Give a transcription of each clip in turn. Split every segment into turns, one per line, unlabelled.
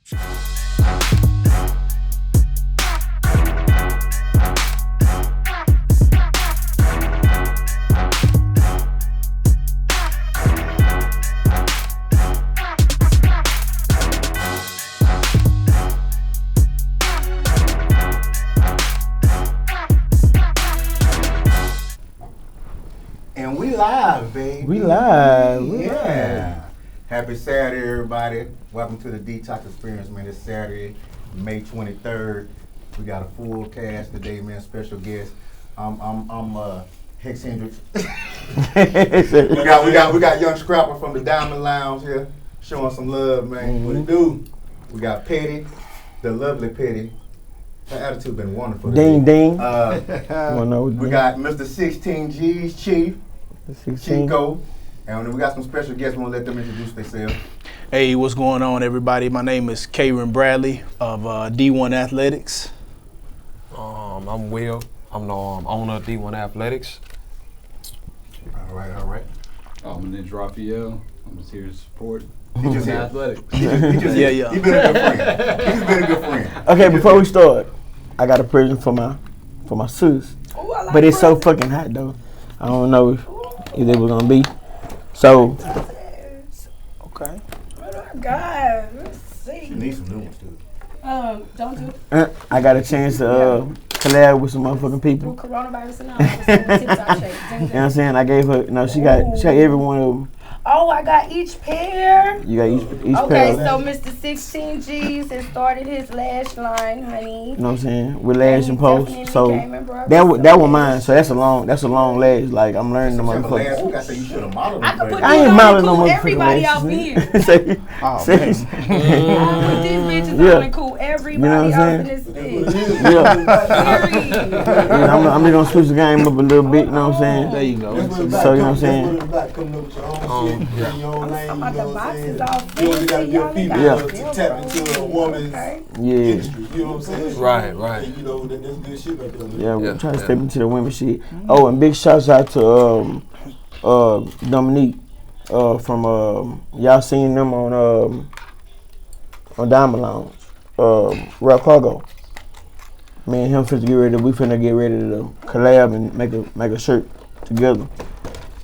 And we live, baby.
We live.
Yeah. Happy Saturday, everybody. Welcome to the Detox Xperience, man. It's Saturday, May 23rd. We got a full cast today, man. Special guest. I'm Hex Hendricks. we got Young Scrapper from the Diamond Lounge here, showing some love, man.
Mm-hmm.
What it do? We got Petty, the lovely Petty. Her attitude been wonderful today.
Ding ding.
We got Mr. 16 G's Chief, Chico, and we got some special guests. We're gonna let them introduce themselves.
Hey, what's going on, everybody? My name is Karen Bradley of D1 Athletics.
I'm Will. I'm the owner of D1 Athletics.
All right.
My name's Raphael. I'm just here to support
He just here.
athletics.
He been a good friend. He's been a good friend.
Okay, before we start, I got a present for my sis.
Ooh, I like
But it's so
presents.
fucking hot though. I don't know if it was gonna be. So
Okay.
Oh my God, let's see.
You need some new ones too.
Don't do
I got a chance to collab with some motherfucking
through
people.
coronavirus and all. Just do a TikTok shake.
You know what I'm saying? I gave her, she got every one of them.
Oh, I got each pair.
You got each
Okay,
pair.
so Mr. 16 G's has started his lash line, honey.
You know what I'm saying? With lash and
He
post.
definitely
So
came and brought
that
me
was
some
mine. So that's a long lash. Like I'm learning the
Except for last
motherfucker.
week, I said you should have modeled
I
them.
could put
I
these
ain't
on
modeling
and
no
cool
motherfucking
everybody
lashes.
out here.
Say-
Oh,
say-
man.
Put these bitches
Yeah.
on and cool everybody
You know what I'm
out in this bitch.
Yeah.
Period.
Yeah, I'm just gonna switch the game up a little bit, you know what I'm saying?
There you go.
So, you know what I'm saying?
I'm about the boxes all
You only gotta be a
fancy,
female
Yeah.
to tap into a woman's
Okay.
Yeah.
industry. You know what I'm saying?
Right.
And you know, that's good shit right there.
Yeah, we're
Yeah,
trying to
yeah.
step into the women shit. Oh, and big shouts out to Dominique from y'all seen them on Diamond Lounge, Rock Cargo. Me and him we finna get ready to collab and make a shirt together.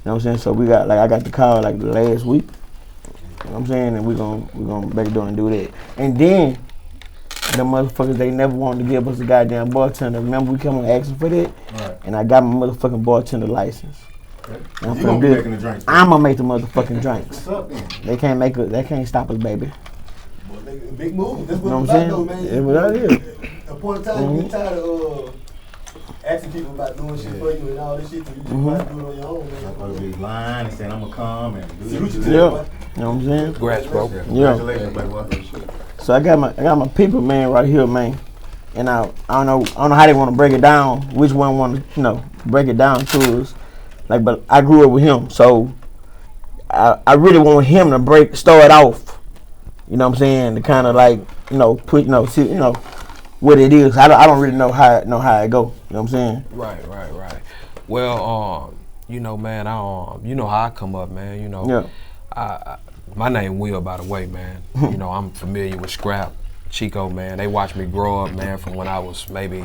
You know what I'm saying? So we got I got the call the last week. You know what I'm saying? And we gonna back door and do that. And then the motherfuckers, they never wanted to give us a goddamn bartender. Remember we come and asking for that?
Right.
And I got my motherfucking bartender license.
Okay.
And I'm
You gonna
finna
be
do
making
it.
the drinks.
I'm gonna make the motherfucking drinks.
What's up then?
They can't stop us, baby.
Big move. That's
You know
what
what
it's
I'm
about, though,
saying?
man.
Yeah, what that is.
At a point in time, you get tired of asking people about doing shit for you and all this shit. You just try to do it on your own,
I'm
man.
supposed to be lying and saying I'm gonna come and do
See what you
this.
do,
Yeah.
boy.
You know what I'm saying?
Congrats, bro.
Congratulations, baby.
So I got my people, man, right here, man. And I don't know how they want to break it down. Which one want to break it down to us? But I grew up with him, so I really want him to start off. You know what I'm saying? To kind of put see what it is. I don't really know how it go. You know what I'm saying?
Right. Well, man, you know how I come up, man. You know,
Yeah.
my name Will, by the way, man. You know, I'm familiar with Scrap, Chico, man. They watched me grow up, man, from when I was maybe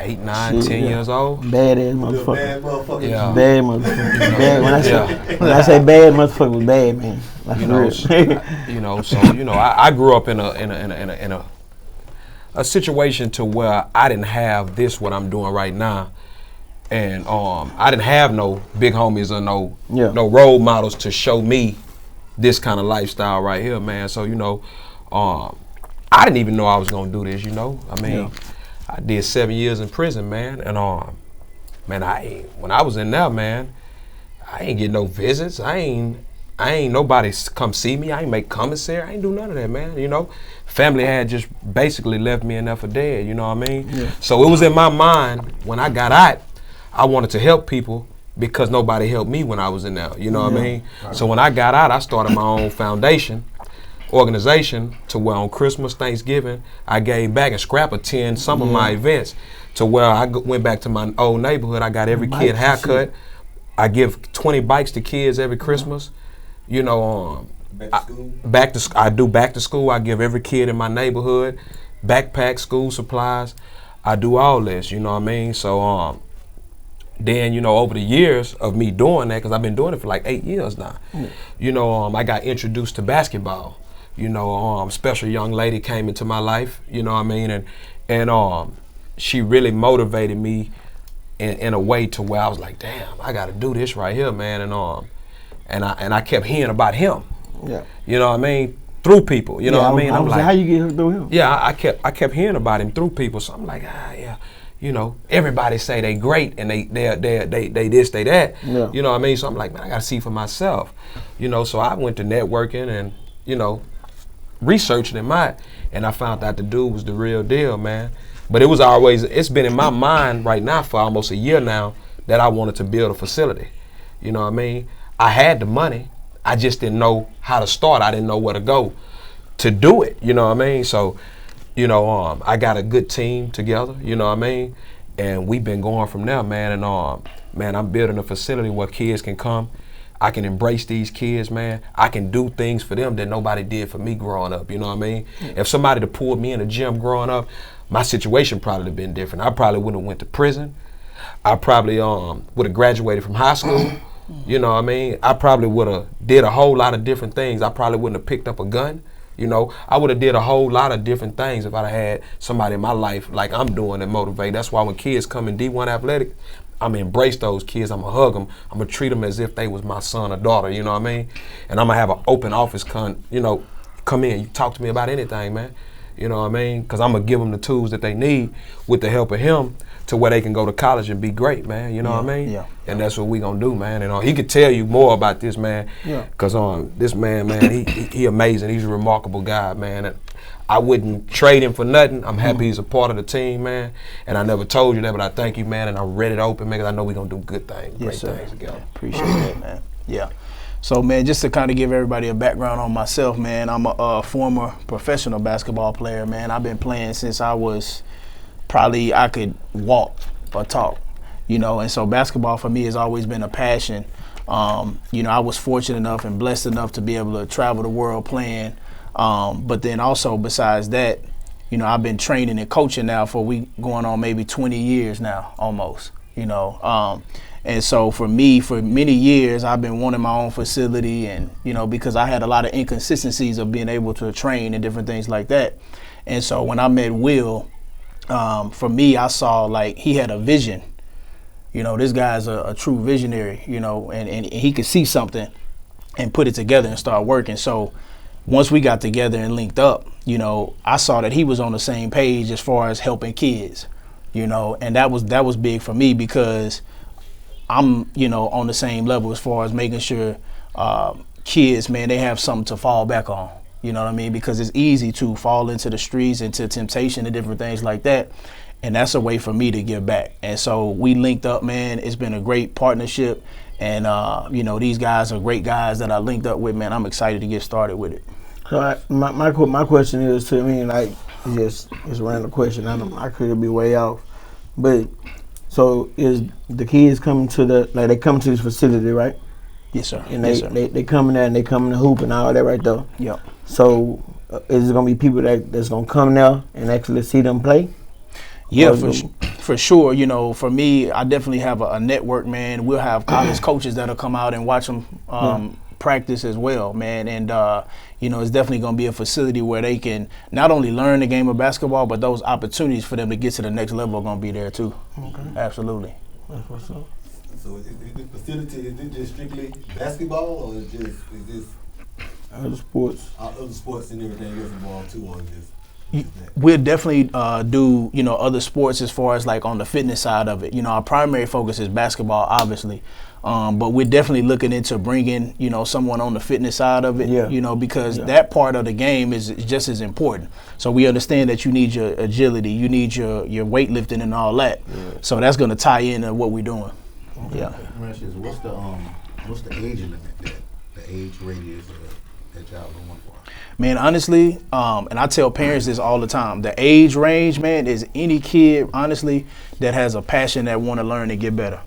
8, 9, 10 years old.
Badass
Little
motherfucker.
bad motherfucker.
Yeah.
Bad motherfucker. Bad. When I say bad motherfucker was bad, man. Like
You know,
real.
I grew up in a situation to where I didn't have what I'm doing right now, and I didn't have no big homies or no role models to show me this kind of lifestyle right here, man. So I didn't even know I was gonna do this. I mean, I did 7 years in prison, man, and man, when I was in there, man, I ain't get no visits. I ain't nobody come see me. I ain't make commissary. I ain't do none of that, man. Family had just basically left me in there for dead. You know what I mean? Yeah. So it was in my mind when I got out, I wanted to help people because nobody helped me when I was in there. You know what I mean? Right. So when I got out, I started my own organization to where on Christmas, Thanksgiving, I gave back and Scrap attend some of my events to where I went back to my old neighborhood. I got every kid haircut. I give 20 bikes to kids every Christmas.
Back to school?
I do back to school. I give every kid in my neighborhood backpack, school supplies. I do all this, you know what I mean? So then, you know, over the years of me doing that, because I've been doing it for like 8 years now, you know, I got introduced to basketball. You know, special young lady came into my life, you know what I mean? And she really motivated me in a way to where I was like, damn, I got to do this right here, man. And I kept hearing about him. Yeah. You know what I mean? Through people, you know what I mean?
I'm like, how you get through him?
Yeah, I kept hearing about him through people. So I'm like, yeah, you know, everybody say they great and they this, they that. Yeah. You know what I mean? So I'm like, man, I gotta see for myself. You know, so I went to networking and, you know, researching him out, and I found out the dude was the real deal, man. But it's been in my mind right now for almost a year now that I wanted to build a facility. You know what I mean? I had the money. I just didn't know how to start. I didn't know where to go to do it. You know what I mean? So, you know, I got a good team together. You know what I mean? And we've been going from there, man. And man, I'm building a facility where kids can come. I can embrace these kids, man. I can do things for them that nobody did for me growing up. You know what I mean? If somebody had pulled me in the gym growing up, my situation probably would have been different. I probably wouldn't have went to prison. I probably would have graduated from high school. You know what I mean? I probably would have did a whole lot of different things. I probably wouldn't have picked up a gun. You know, I would have did a whole lot of different things if I'd had somebody in my life like I'm doing and motivate. That's why when kids come in D1 Athletic, I'm going to embrace those kids. I'm going to hug them. I'm going to treat them as if they was my son or daughter, you know what I mean? And I'm going to have an open office, come in, you talk to me about anything, man. You know what I mean? Because I'm going to give them the tools that they need with the help of him to where they can go to college and be great, man. You know what I mean? Yeah. And that's what we gonna do, man. And he could tell you more about this, man. Yeah. Cause this man, he amazing. He's a remarkable guy, man. And I wouldn't trade him for nothing. I'm happy he's a part of the team, man. And I never told you that, but I thank you, man. And I read it open, man, cause I know we gonna do good things, great things together.
Appreciate that, man. Yeah. So, man, just to kind of give everybody a background on myself, man, I'm a former professional basketball player, man. I've been playing since I was I could walk or talk, you know, and so basketball for me has always been a passion. You know, I was fortunate enough and blessed enough to be able to travel the world playing. But then also besides that, you know, I've been training and coaching now for going on maybe 20 years now, almost, you know. And so for me, for many years, I've been wanting my own facility and, you know, because I had a lot of inconsistencies of being able to train and different things like that. And so when I met Will, for me, I saw like he had a vision. You know, this guy's a true visionary, you know, and he could see something and put it together and start working. So once we got together and linked up, you know, I saw that he was on the same page as far as helping kids, you know, and that was big for me because I'm, you know, on the same level as far as making sure kids, man, they have something to fall back on. You know what I mean? Because it's easy to fall into the streets, into temptation and different things like that. And that's a way for me to give back. And so we linked up, man. It's been a great partnership. And, you know, these guys are great guys that I linked up with, man. I'm excited to get started with it.
So my question is to me, like, it's a random question. I could be way off. But so is the kids coming to they come to this facility, right?
Yes, sir.
And they come in there and they come in the hoop and all that right there.
Yep.
So is it gonna be people that's gonna come there and actually see them play?
Yeah, for sure. You know, for me, I definitely have a network, man. We'll have college coaches that'll come out and watch them practice as well, man. And you know, it's definitely gonna be a facility where they can not only learn the game of basketball, but those opportunities for them to get to the next level are gonna be there too. Okay. Absolutely.
That's what's up.
So is the facility, is it just strictly basketball, or is this
other sports?
Other sports and everything else involved too on this?
We'll definitely do, you know, other sports as far as like on the fitness side of it. You know, our primary focus is basketball, obviously. But we're definitely looking into bringing, you know, someone on the fitness side of it, you know, because that part of the game is just as important. So we understand that you need your agility, you need your weightlifting and all that. Yeah. So that's going to tie into what we're doing.
Okay. Yeah. What's the age limit, the age radius that y'all going for?
Man, honestly, and I tell parents this all the time, the age range, man, is any kid, honestly, that has a passion that want to learn and get better.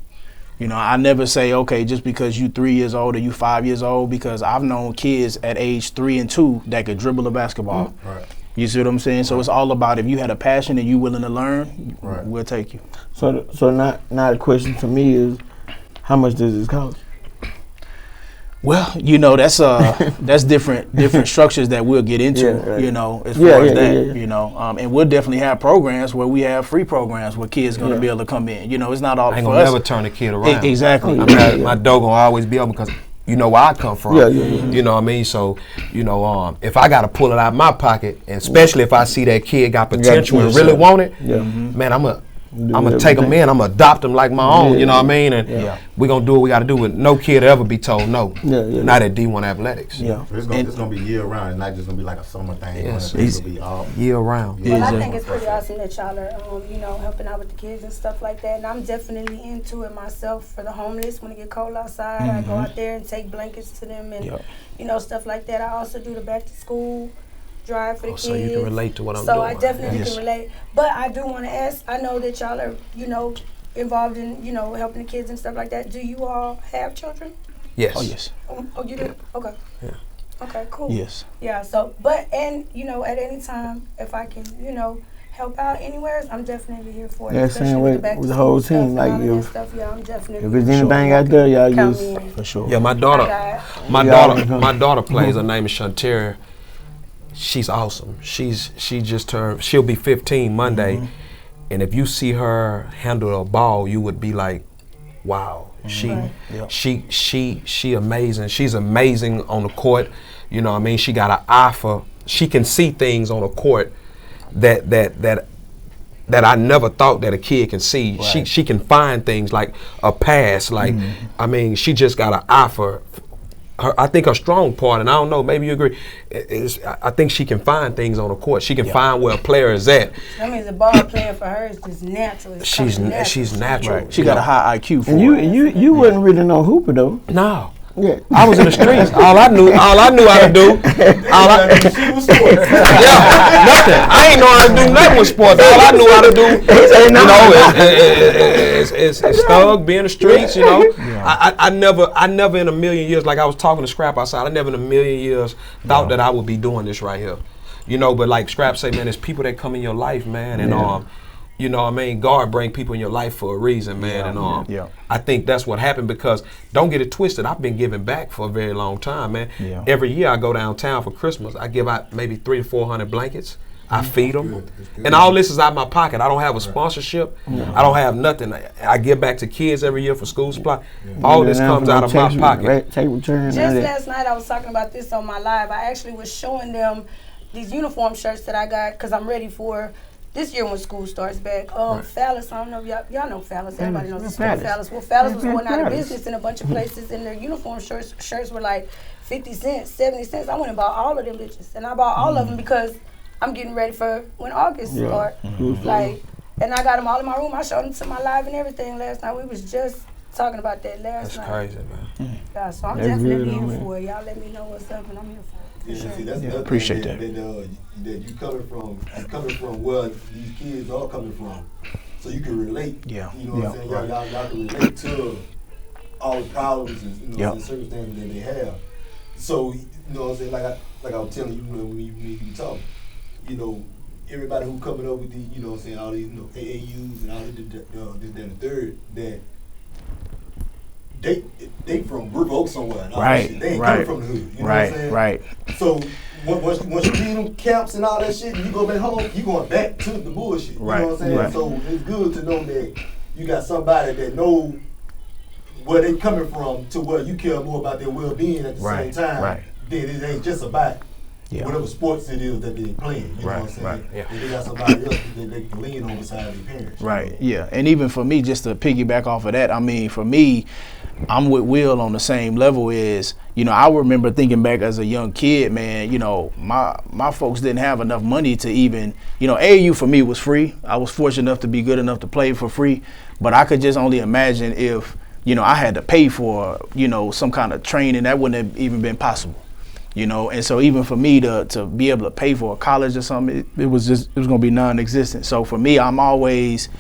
You know, I never say, okay, just because you 3 years old or you 5 years old, because I've known kids at age 3 and 2 that could dribble a basketball.
Right.
You see what I'm saying? So it's all about if you had a passion and you willing to learn,
Right.
we'll take you.
So now the question for me is, how much does this cost?
Well, you know, that's different structures that we'll get into,
Yeah, right.
you know, as far as that,
yeah.
you know, and we'll definitely have programs where we have free programs where kids going to be able to come in. You know, it's not all
I ain't
for
gonna
us.
never turn a kid around.
Exactly.
My dog gonna always be open because you know where I come from.
Yeah.
You know what I mean? So, you know, if I gotta pull it out of my pocket, and especially if I see that kid got potential and really want it, man, I'm gonna take him in. I'm gonna adopt him like my own. You know what I mean? And we gonna do what we gotta do. With no kid ever be told no. Not at D1 Athletics.
Yeah.
So it's gonna be year round. It's not just gonna be like a summer thing.
Yes.
It's gonna be all
Year round.
Well, I think it's pretty awesome that y'all are, you know, helping out with the kids and stuff like that. And I'm definitely into it myself for the homeless. When it get cold outside, I go out there and take blankets to them and, you know, stuff like that. I also do the back to school drive for the kids.
So you can relate to what I'm
so
doing.
I definitely can relate. But I do want to ask, I know that y'all are, you know, involved in, you know, helping the kids and stuff like that. Do you all have children?
Yes.
Oh, yes.
Oh, you do? Okay.
Yeah.
Okay, cool.
Yes.
Yeah, so, but, and, you know, at any time, if I can, you know, help out anywhere, I'm definitely here for it.
Yeah,
especially
same
with
way
the back
with
to
the whole
school
team.
stuff
Like
and all of
if
that stuff, yeah, I'm definitely
there's anything out there, y'all
count
use.
me in.
For sure.
Yeah, my daughter plays. Her name is Shantaria. She's awesome. She'll be 15 Monday, and if you see her handle a ball, you would be like, wow. She amazing. She's amazing on the court. You know what I mean? She got an eye for. She can see things on the court that I never thought that a kid can see.
Right.
She can find things like a pass. Like I mean, she just got an eye for. I think her strong part, and I don't know, maybe you agree, is I think she can find things on the court. She can find where a player is at.
That means the ball playing for her is just natural. It's
She's
natural.
natural.
Right. She got a high IQ for
And you wasn't really no hooper though.
No.
Yeah.
I was in the streets. All I knew how to do. Nothing. I ain't know how to do nothing with sports. All I knew how to do, is thug, be in the streets. You know, I never in a million years, like I was talking to Scrap outside. I never in a million years thought that I would be doing this right here. You know, but like Scrap say, man, there's people that come in your life, man, and you know what I mean? God bring people in your life for a reason, man. I think that's what happened because, don't get it twisted, I've been giving back for a very long time, man.
Yeah.
Every year I go downtown for Christmas. I give out maybe 300 to 400 blankets. I feed them. And all this is out of my pocket. I don't have a sponsorship. I don't have nothing. I give back to kids every year for school supply. All this comes out of my pocket.
Take return.
Just last night I was talking about this on my live. I actually was showing them these uniform shirts that I got because I'm ready for this year when school starts back. Phallus, I don't know if y'all know Phallus. Everybody knows the store Phallus. Well, Phallus was going out of business in a bunch of places, and their uniform shirts were like 50 cents, 70 cents. I went and bought all of them bitches, and I bought all of them because I'm getting ready for when August start. Like, and I got them all in my room. I showed them to my live and everything last night. We was just talking about that last night.
That's crazy, man.
Yeah, so I'm definitely here for it. Y'all let me know what's up, and I'm here for it.
Yeah, see, that's the other
appreciate
thing that you coming from where these kids are coming from, so you can relate.
Yeah.
You know what I'm saying? Y'all can relate to all the problems and and circumstances that they have. So you know what I'm saying? Like I was telling you when we talk, you know, everybody who coming up with the, you know what I'm saying, all these AAUs and all this, that, and the third, that they from River Oak somewhere. And all that shit. They ain't coming from the hood. You know what I'm saying?
Right.
So once you leave them camps and all that shit, and you go back home, you going back to the bullshit. You know what I'm saying?
Right.
So it's good to know that you got somebody that know where they coming from to where you care more about their well-being at the same time.
Right.
Then it ain't just about whatever sports it is that they're playing. You know what I'm saying?
Right. Yeah.
And they got somebody else that they can lean on beside their parents.
Right, yeah. And even for me, just to piggyback off of that, I mean, for me, I'm with Will on the same level is, you know, I remember thinking back as a young kid, man, you know, my folks didn't have enough money to even, you know, AAU for me was free. I was fortunate enough to be good enough to play for free, but I could just only imagine if, you know, I had to pay for, you know, some kind of training, that wouldn't have even been possible. You know, and so even for me to be able to pay for a college or something, it was going to be non-existent. So for me, I'm always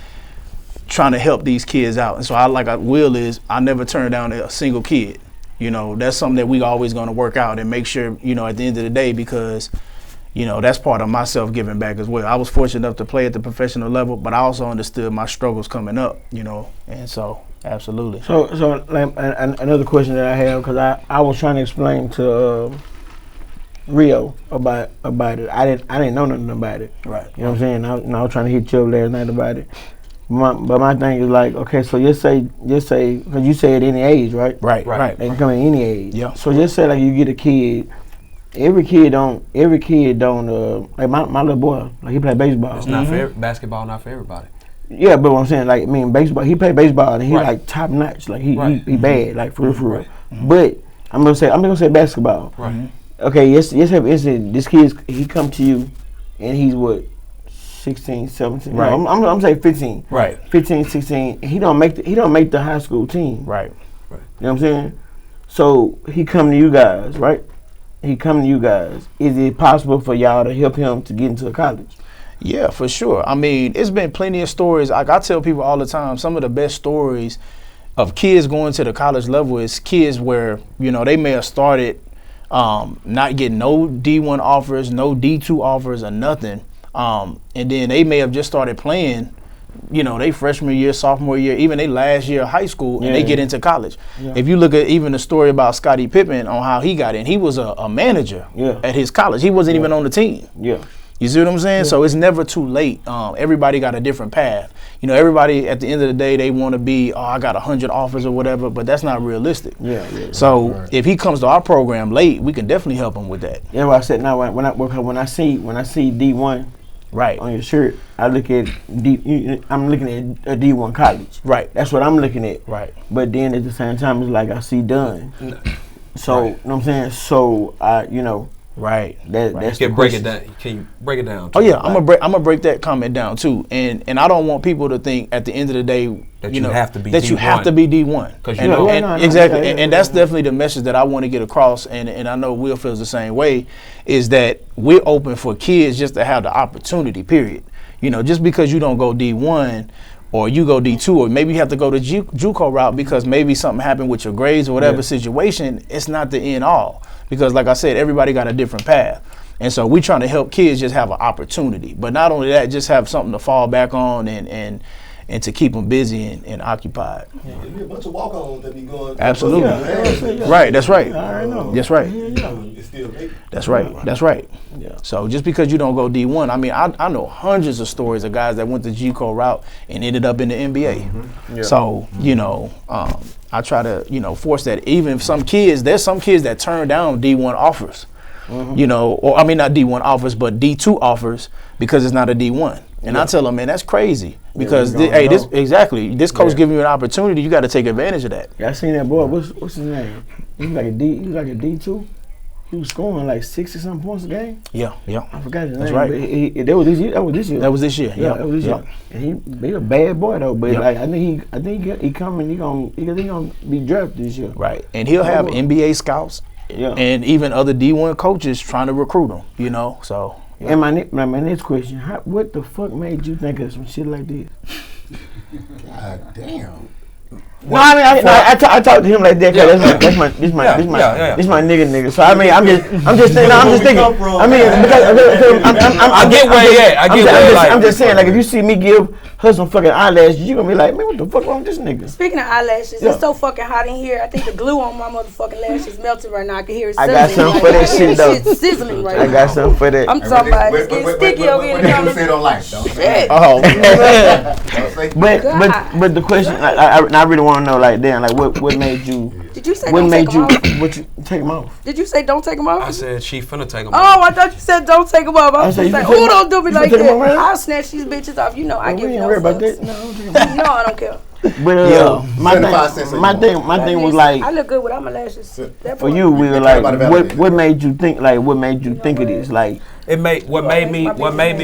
trying to help these kids out. And so I never turn down a single kid. You know, that's something that we always going to work out and make sure, you know, at the end of the day, because, you know, that's part of myself giving back as well. I was fortunate enough to play at the professional level, but I also understood my struggles coming up, you know, and so absolutely.
So like, another question that I have, because I was trying to explain to Rio about it. I didn't know nothing about it.
Right.
You know what I'm saying? I was trying to hit you up last night about it. But my thing is like, okay, so just say, because you say at any age, right?
Right.
They can come at any age.
Yeah.
So just say like you get a kid. Every kid don't like my little boy, like he play baseball.
It's not for basketball, not for everybody.
Yeah, but what I'm saying, like, I mean, baseball, he play baseball and he like top notch, like he bad, like for real.
Right.
But I'm gonna say basketball.
Right.
Okay, yes, have incident. This kid, he come to you, and he's what, 16, 17.
Right.
No, I'm saying 15.
Right.
15, 16. He don't make the high school team.
Right.
You know what I'm saying? So he come to you guys, right? He come to you guys. Is it possible for y'all to help him to get into a college?
Yeah, for sure. I mean, it's been plenty of stories. Like I tell people all the time, some of the best stories of kids going to the college level is kids where, you know, they may have started not getting no D1 offers, no D2 offers or nothing. And then they may have just started playing, you know, they freshman year, sophomore year, even they last year of high school, and they get into college. Yeah. If you look at even the story about Scottie Pippen on how he got in, he was a manager at his college. He wasn't even on the team.
Yeah.
You see what I'm saying? Yeah. So it's never too late. Everybody got a different path. You know, everybody at the end of the day, they want to be, I got 100 offers or whatever, but that's not realistic.
Yeah.
So if he comes to our program late, we can definitely help him with that.
Yeah, well, I said now when I see D1 on your shirt, I'm looking at a D1 college.
Right.
That's what I'm looking at.
Right.
But then at the same time, it's like I see done. So you know what I'm saying? So you know.
Right.
That's
Can break it down. Can you break it down?
Oh yeah, I'm gonna break that comment down too, and I don't want people to think at the end of the day
that you have to be
that
D1.
you have to be D1.
Because you know
exactly, and that's definitely the message that I want to get across, and I know Will feels the same way, is that we're open for kids just to have the opportunity. Period. You know, just because you don't go D1. Or you go D2, or maybe you have to go the JUCO route because maybe something happened with your grades or whatever situation. It's not the end all, because like I said, everybody got a different path, and so we trying to help kids just have an opportunity. But not only that, just have something to fall back on and to keep them busy and occupied.
Yeah, there'll be a bunch of walk-ons that be going.
Absolutely. Right. That's right.
I know.
That's right. That's right. That's right.
Yeah.
So just because you don't go D1, I mean, I know hundreds of stories of guys that went the JUCO route and ended up in the NBA.
Mm-hmm. Yeah.
So, you know, I try to, you know, force that. Even if there's some kids that turn down D1 offers, you know, or I mean, not D1 offers, but D2 offers because it's not a D1. And I tell them, man, that's crazy because this coach giving you an opportunity. You got to take advantage of that.
Yeah, I seen that boy. What's his name? He was like a D2. He was scoring like 60-something points a game.
Yeah.
I forgot his name.
That's right.
But that was this year. That was this year.
Yeah,
that was this year. And he a bad boy though. But like I think he coming. He gonna be drafted this year.
Right. And he'll have NBA scouts.
Yeah.
And even other D1 coaches trying to recruit him. You know. So.
Yeah. And my next question: what the fuck made you think of some shit like this?
God damn.
No, I mean, I talk to him like that because this my nigga. So I mean, I'm just thinking. I mean, because
I get where he at.
I'm just saying, like, if you see me give her some fucking eyelashes, you gonna be like, man, what the fuck wrong with this nigga?
Speaking of eyelashes, it's so fucking hot in here. I think the glue on my motherfucking lashes melted right now. I can hear it sizzling.
I got something for that shit though.
Shit's sizzling right now.
I got something for that.
I'm talking about it's getting sticky over here.
What say don't like?
Shit.
Oh man.
But the question, I really want to know, like, damn, like, what made you?
Did you say
what
don't
made
take
you?
them off?
What you take them off?
Did you say don't take them off?
I said she finna take them off.
Oh, I thought you said don't take them off. I was just like, oh, don't do me like that.
Right?
I'll snatch these bitches off. You know, I give no
fucks. About that.
No, I don't care.
But my thing was like,
I look good without my lashes.
For you, we were like, what made you think of this? Like,
what made me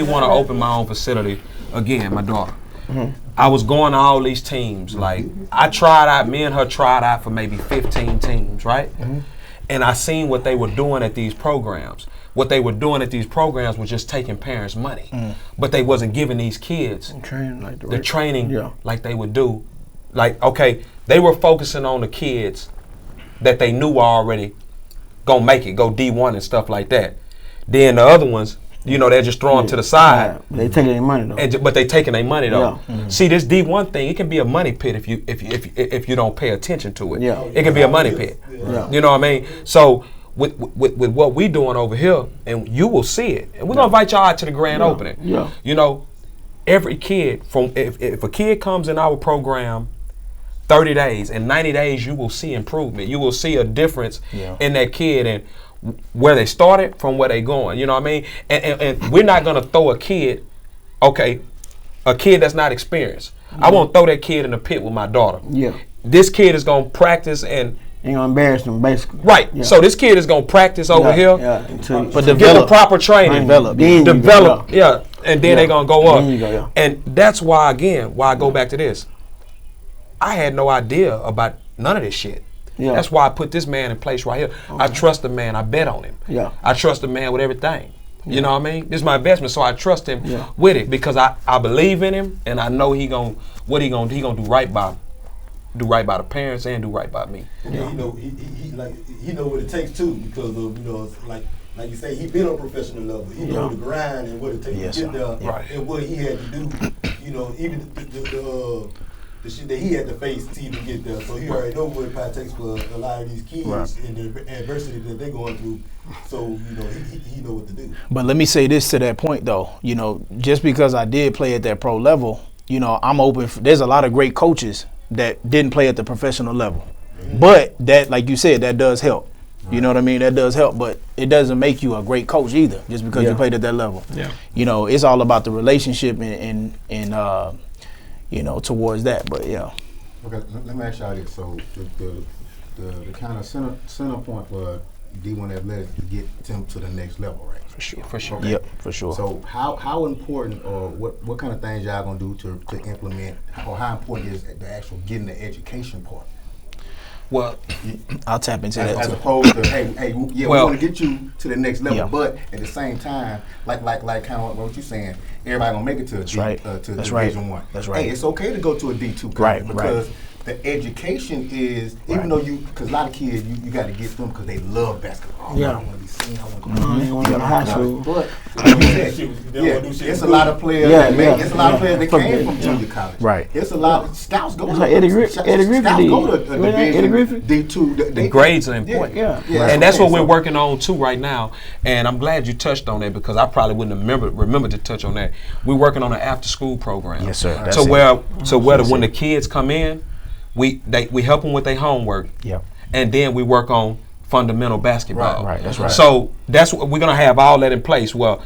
want to open my own facility again. My daughter. Mm-hmm. I was going to all these teams. Like me and her tried out for maybe 15 teams, right? Mm-hmm. and I seen what they were doing at these programs. What they were doing at these programs was just taking parents' money, but they wasn't giving these kids the training like they would do. Like, okay, they were focusing on the kids that they knew were already gonna make it, go D1 and stuff like that. Then the other ones, they're just throwing to the side.
They taking their money though.
But they taking their money though. See, this D1 thing, it can be a money pit if you don't pay attention to it.
Yeah.
It can be a money pit.
Yeah.
You know what I mean? So with what we doing over here, and you will see it. And we're gonna invite y'all out to the grand opening.
Yeah.
Every kid if a kid comes in our program 30 days, in 90 days you will see improvement. You will see a difference in that kid and where they started from where they going. You know what I mean? And we're not gonna throw a kid that's not experienced. I won't throw that kid in the pit with my daughter.
Yeah.
This kid is gonna practice and
ain't gonna embarrass them basically.
Right.
Yeah.
So this kid is gonna practice over here.
Yeah.
But
Get the proper training.
Develop.
Yeah. And then they're gonna go up.
Go,
And that's why I go back to this. I had no idea about none of this shit.
Yeah.
That's why I put this man in place right here. I trust the man. I bet on him.
Yeah.
I trust the man with everything. You know what I mean? This is my investment, so I trust him with it because I believe in him and I know he gonna do right by the parents and do right by me.
Yeah, he know what it takes too because of like you say, he been on professional level. He know the grind and what it takes to get there, and what he had to do. Even the shit that he had to face to even get there. So he already know what it probably takes for a lot of these kids and the adversity that they're going through. So he know what to do.
But let me say this to that point though. Just because I did play at that pro level, I'm open. There's a lot of great coaches that didn't play at the professional level, but that, like you said, that does help. You know what I mean? That does help, but it doesn't make you a great coach either, just because you played at that level. Yeah. It's all about the relationship and towards that. But yeah.
Okay, let me ask y'all this. So the kind of center point for D1 athletics to get them to the next level, right?
For sure.
Okay. Yep, for sure.
So how important or what kind of things y'all gonna do to implement, or how important is the actual getting the education part?
Well, I'll tap into that
as
too.
opposed to we want to get you to the next level, but at the same time, like kind of what you're saying, everybody gonna make it to Division 1.
That's right.
Hey, it's okay to go to a D2 because the education is, even though because a lot of kids you got to get them because they love basketball. I want to be seen. I want to go to high school. But it's a lot of players. It's a lot of players that came from junior college.
Right.
It's a lot of scouts go.
Like Eddie Griffin.
Eddie Griffin. D2.
The grades are important. And that's what we're working on too right now. And I'm glad you touched on that because I probably wouldn't have remembered to touch on that. We're working on an after school program.
Yes, sir.
When the kids come in, we help them with their homework.
Yeah.
And then we work on fundamental basketball.
Right. That's right.
So that's what we're gonna have all that in place. Well,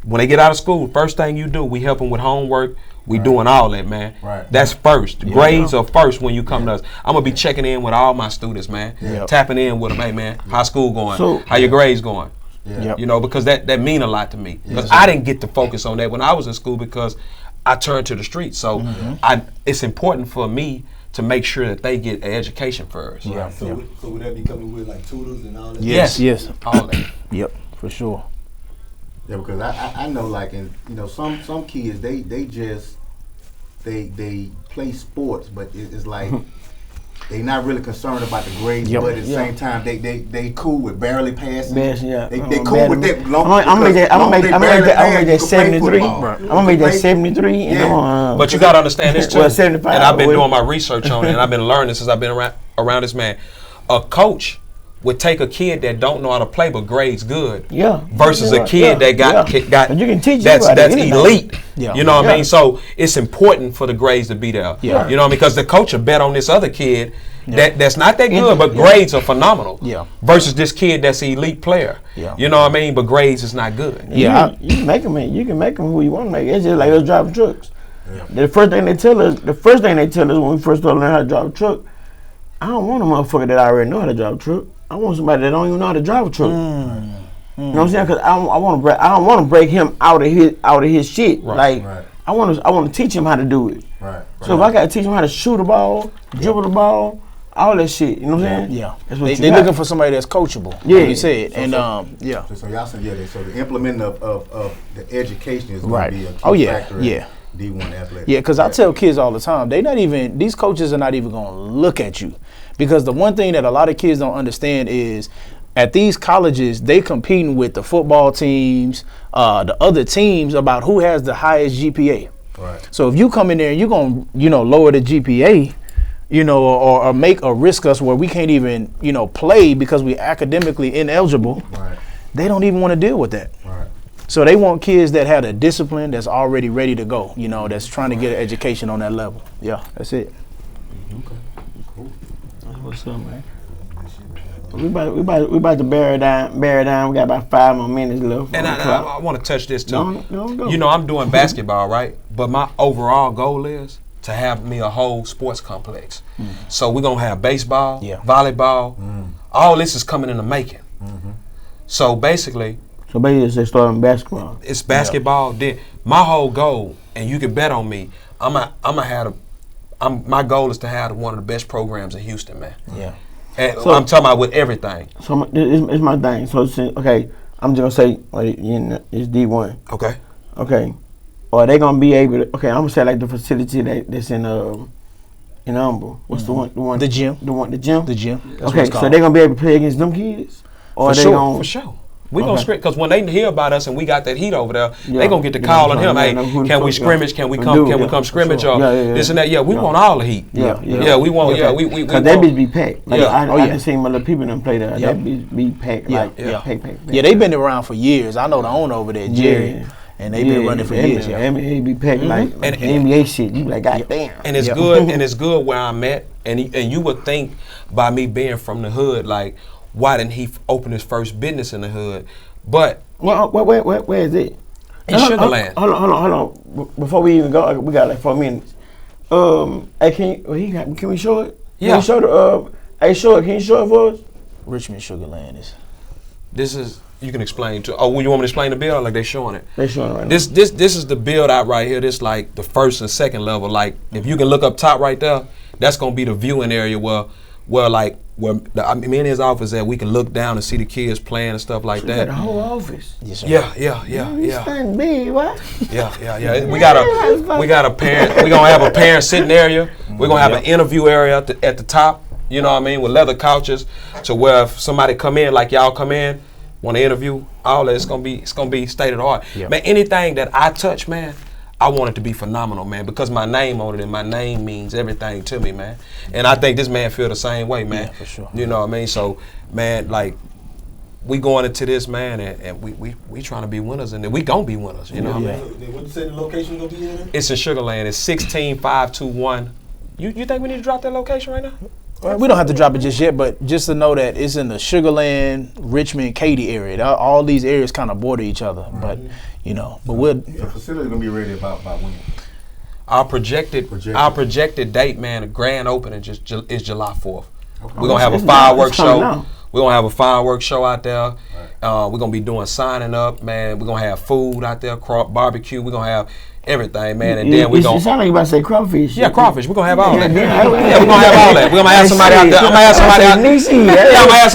when they get out of school, first thing you do, we help them with homework. We doing all that, man.
Right.
That's first. Grades are first when you come to us. I'm gonna be checking in with all my students, man. Tapping in with them. Hey, man, how's school going? How your grades going? Because that mean a lot to me. Because I didn't get to focus on that when I was in school because I turned to the streets. So it's important for me to make sure that they get an education first.
Yeah. So would that be coming with like tutors and all that?
Yes.
All that.
Yep, for sure.
Yeah, because I know like some kids they play sports, but it's like they not really concerned about the grades, but at the same time they cool with barely passing. They cool with that. I'm gonna make that 73. I'm gonna make that 73.
But you gotta understand this too.
Well, 75.
And I've been doing my research on it, and I've been learning since I've been around this man. A coach would take a kid that don't know how to play but grades good, versus a kid that got
you can teach
that's elite.
Yeah.
You know what I mean? So it's important for the grades to be there.
Yeah.
You know what I mean? Because the coach will bet on this other kid that's not that good, but grades are phenomenal.
Yeah.
Versus this kid that's an elite player.
Yeah.
You know what I mean? But grades is not good.
Yeah. You can make them. You can make them who you want to make. It's just like us driving trucks. Yeah. The first thing they tell us when we first started learning how to drive a truck, I don't want a motherfucker that already know how to drive a truck. I want somebody that don't even know how to drive a truck. You know what I'm saying? Because I don't want to break him out of his shit.
Right.
I want to teach him how to do it.
Right.
So if I got to teach him how to shoot a ball, dribble the ball, all that shit. You know what I'm saying?
Yeah.
That's what
They're looking for somebody that's coachable.
Yeah.
Like you said.
So y'all saying, so the implementing of the education is going to be a key factor in D1 athletics.
Yeah, because I tell kids all the time, these coaches are not even going to look at you. Because the one thing that a lot of kids don't understand is at these colleges, they competing with the football teams, the other teams about who has the highest GPA.
Right.
So if you come in there and you're going to, lower the GPA, or make or risk us where we can't even, play because we academically ineligible,
right.
They don't even want to deal with that.
Right.
So they want kids that have a discipline that's already ready to go, that's trying to get an education on that level. Yeah, that's it.
Okay. Cool.
That's what's up, man. We about to bear it down. We got about 5 more minutes left.
And I want to touch this too.
Go.
I'm doing basketball, right? But my overall goal is to have me a whole sports complex. So we're gonna have baseball, volleyball. All this is coming in the making. So basically,
it's starting basketball.
It's basketball. Then my whole goal, and you can bet on me, my goal is to have one of the best programs in Houston, man.
Yeah.
And so, I'm talking about with everything.
So it's my thing. So okay, I'm just gonna say it's D1. Okay. Or they gonna be able to? Okay, I'm gonna say like the facility that's in Humble. What's the one?
The gym.
The gym.
The gym. That's
okay, so they gonna be able to play against them kids. Or
for sure. We gonna scrimmage because when they hear about us and we got that heat over there, they gonna get the call on him. Hey, can we scrimmage? Can we come? Can we come scrimmage? Or this and that? Yeah, we want all the heat. Yeah, we want. Yeah, we.
Because that bitch be packed. Like, I done seen my little people them play there. That bitch be packed. Packed.
Yeah, they've been around for years. I know the owner over there, Jerry. And they've been running for years.
He be packed like NBA shit. You like, God damn.
And it's good. And it's good where I'm at. And you would think by me being from the hood, like, why didn't he open his first business in the hood? But
where is it?
In Sugar Land.
Hold on. Before we even go, we got like 4 minutes. Hey, can we show it?
Yeah.
Can you show can you show it for us?
Richmond Sugar Land is.
This is. You can explain to. Oh, you want me to explain the build? Like they showing it.
They showing it right now.
This is the build out right here. This like the first and second level. Like if you can look up top right there, that's gonna be the viewing area where me and his office at, we can look down and see the kids playing and stuff like that.
The whole office.
Yes, sir. Yeah.
It's big, what?
Yeah. We got a parent. We gonna have a parent sitting area. We're gonna have an interview area at the top. You know what I mean, with leather couches, to where if somebody come in like y'all come in, want to interview, all that, it's gonna be state of the art. Yeah. Man, anything that I touch, man, I want it to be phenomenal, man, because my name on it, and my name means everything to me, man. And I think this man feel the same way, man.
Yeah, for sure.
You know what I mean? So, man, like, we going into this, man, and we trying to be winners, and we gonna be winners. You know what I mean?
What you say the location gonna be in?
It's in Sugar Land. It's 16521. You think we need to drop that location right now?
Well, we don't have to drop it just yet, but just to know that it's in the Sugar Land, Richmond, Katy area. All these areas kind of border each other, but
the facility gonna be ready about when?
Our projected date, man, the grand opening is July 4th. Okay. We're gonna have a fireworks show. We're gonna have a fireworks show out there. Right. We're gonna be doing signing up, man. We're gonna have food out there, barbecue. We're gonna have everything, man, and then we're gonna.
It sound like you about to say crawfish.
Yeah, crawfish. We're gonna have all that. Yeah, we're gonna have all that. We're gonna have somebody out there. I'm gonna have somebody out there. I'm gonna have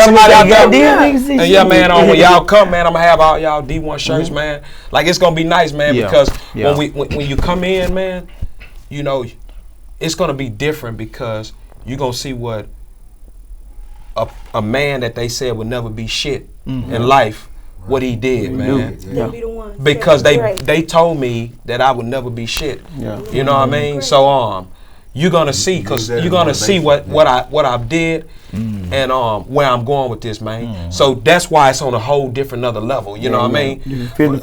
somebody out there. And yeah, man, when y'all come, man, I'm gonna have all y'all D1 shirts, man. Like it's gonna be nice, man, because when you come in, man, you know, it's gonna be different because you're gonna see what a man that they said would never be shit in life. What he did, man. Because they told me that I would never be shit. Yeah. You know what I mean? So you're gonna see, cause you're gonna see what I did and where I'm going with this, man. So that's why it's on a whole different other level. You know what I mean? From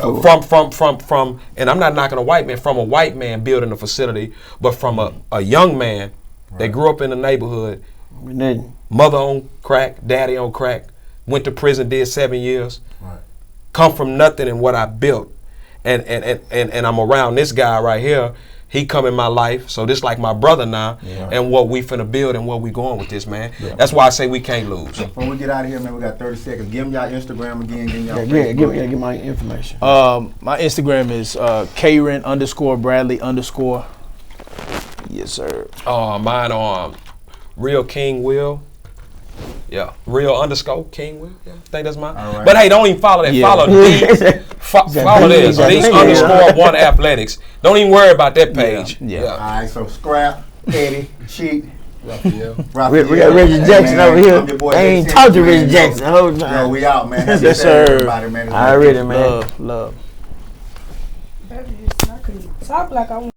and I'm not knocking a white man, from a white man building a facility, but from a young man that grew up in the neighborhood, mother on crack, daddy on crack, went to prison, did 7 years. Come from nothing and what I built, and I'm around this guy right here. He come in my life, so this like my brother now, and what we finna build and where we going with this, man. Yeah. That's why I say we can't lose.
Before we get out of here, man, we got 30 seconds. Give them y'all Instagram again.
Give my information.
My Instagram is Karen_Bradley_. Yes, sir.
Mine Real King Will. Yeah, real underscore King Will. Yeah, I think that's mine.
All right.
But hey, don't even follow that.
Yeah.
Follow follow this. These underscore one athletics. Don't even worry about that page.
Yeah.
All right, so Scrap, Eddie, Cheat.
We got Reggie Jackson over here. I ain't talked to Reggie Jackson the whole time.
Yo, we out, man. Happy
Yes,
Saturday,
sir.
everybody, man.
Already, man.
Love.
Baby, I couldn't talk like I want.